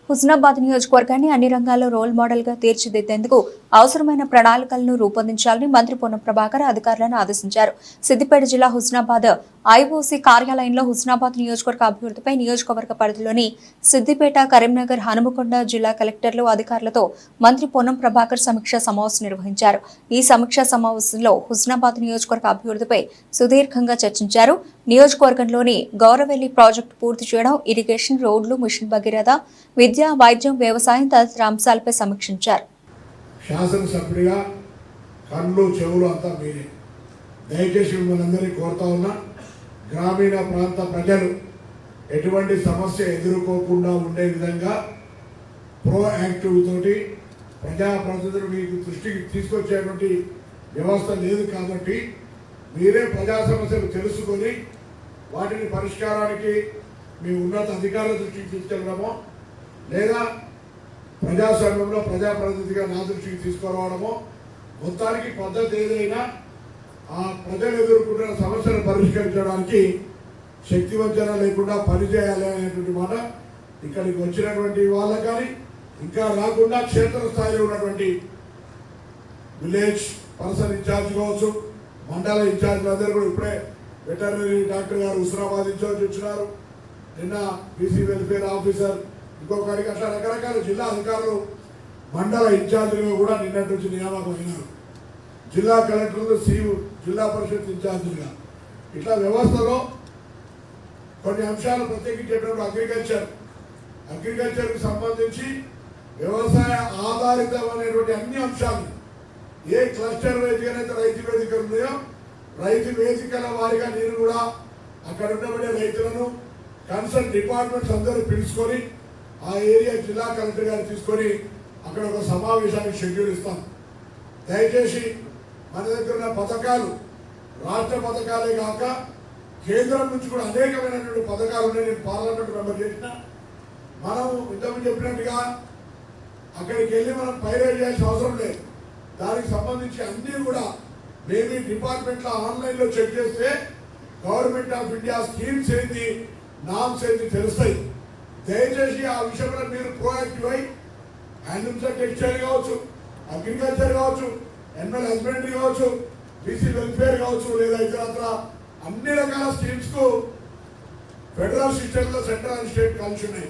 హుస్నాబాద్ నియోజకవర్గాన్ని అన్ని రంగాల్లో రోల్ మోడల్ గా తీర్చిదిద్దేందుకు అవసరమైన ప్రణాళికలను రూపొందించాలని మంత్రి పొన్నం ప్రభాకర్ అధికారులను ఆదేశించారు. సిద్దిపేట జిల్లా హుస్నాబాద్ ఐఓసీ కార్యాలయంలో హుస్నాబాద్ నియోజకవర్గ అభివృద్ధిపై నియోజకవర్గ పరిధిలోని సిద్దిపేట, కరీంనగర్, హనుమకొండ జిల్లా కలెక్టర్లు, అధికారులతో మంత్రి పొన్నం ప్రభాకర్ సమీక్షా సమావేశం నిర్వహించారు. ఈ సమీక్షా సమావేశంలో హుస్నాబాద్ నియోజకవర్గ అభివృద్ధిపై సుదీర్ఘంగా చర్చించారు. నియోజకవర్గంలోని గౌరవెల్లి ప్రాజెక్టు పూర్తి చేయడం, ఇరిగేషన్, రోడ్లు, మిషన్ భగీరథ, విద్య, వైద్యం, వ్యవసాయం తదితర అంశాలపై సమీక్షించారు. శాసనసభ్యుడిగా కళ్ళు చెవులు అంతా మీరే. దయచేసి మిమ్మల్ని కోరుతా ఉన్నా, గ్రామీణ ప్రాంత ప్రజలు ఎటువంటి సమస్య ఎదుర్కోకుండా ఉండే విధంగా ప్రోయాక్టివ్ తోటి ప్రజాప్రతినిధులు మీకు దృష్టికి తీసుకొచ్చేటువంటి వ్యవస్థ లేదు కాబట్టి మీరే ప్రజా సమస్యలు తెలుసుకొని వాటిని పరిష్కారానికి మీ ఉన్నత అధికారుల దృష్టికి తీసుకెళ్ళడమో లేదా ప్రజాస్వామ్యంలో ప్రజాప్రతినిధిగా నా దృష్టికి తీసుకురావడమో, మొత్తానికి పద్ధతి ఏదైనా ఆ ప్రజలు ఎదుర్కొంటున్న సమస్యలు పరిష్కరించడానికి శక్తివంచన లేకుండా పనిచేయాలి అనేటువంటి మాట ఇక్కడికి వచ్చినటువంటి వాళ్ళ కానీ ఇంకా రాకుండా క్షేత్రస్థాయిలో ఉన్నటువంటి విలేజ్ పర్సన్ ఇన్ఛార్జ్ కావచ్చు, మండల ఇన్ఛార్జ్ అందరూ కూడా ఇప్పుడే వెటర్నరీ డాక్టర్ గారు హుస్నాబాద్ ఇన్ఛార్జ్ వచ్చినారు. నిన్న బీసీ వెల్ఫేర్ ఆఫీసర్ ఇంకొకరికి అట్లా రకరకాల జిల్లా అధికారులు మండల ఇన్ఛార్జీలుగా కూడా నిన్నటి నుంచి నియామకం అయినారు. జిల్లా కలెక్టర్లు జిల్లా పరిషత్ ఇన్ఛార్జీలుగా ఇట్లా వ్యవస్థలో కొన్ని అంశాలు ప్రత్యేకించేటప్పుడు అగ్రికల్చర్కి సంబంధించి వ్యవసాయ ఆధారితమైనటువంటి అన్ని అంశాలు ఏ క్లస్టర్ వేదికనైతే రైతు వేదికలు ఉన్నాయో రైతు వేదికల వారిగా నేను కూడా అక్కడ ఉన్నబడే రైతులను కన్సర్న్ డిపార్ట్మెంట్స్ అందరూ పిలుచుకొని ఆ ఏరియా జిల్లా కలెక్టర్ గారు తీసుకొని అక్కడ ఒక సమావేశానికి షెడ్యూల్ ఇస్తాం. దయచేసి మన దగ్గర ఉన్న పథకాలు రాష్ట్ర పథకాలే కాక కేంద్రం నుంచి కూడా అనేకమైనటువంటి పథకాలు ఉన్నాయి. నేను పార్లమెంట్ మెంబర్ చేసిన మనం ఇంతకుముందు చెప్పినట్టుగా అక్కడికి వెళ్ళి మనం పైరేట్ చేయాల్సిన అవసరం లేదు. దానికి సంబంధించి అన్నీ కూడా మేము డిపార్ట్మెంట్లో ఆన్లైన్లో చెక్ చేస్తే గవర్నమెంట్ ఆఫ్ ఇండియా స్కీమ్స్ ఏంది, నామ్స్ ఏంది తెలుస్తాయి. దయచేసి ఆ విషయంలో మీరు ప్రోయాక్టివ్ అయి హ్యాండ్లూమ్స్ టెక్స్టైల్ కావచ్చు, అగ్రికల్చర్ కావచ్చు, ఎనిమల్ హస్బెండరీ కావచ్చు, బీసీ వెల్ఫేర్ కావచ్చు, లేదా ఇతరత్ర అన్ని రకాల స్కీమ్స్ కు ఫెడరల్ సిస్టమ్ లో సెంట్రల్ అండ్ స్టేట్ కలిసి ఉన్నాయి.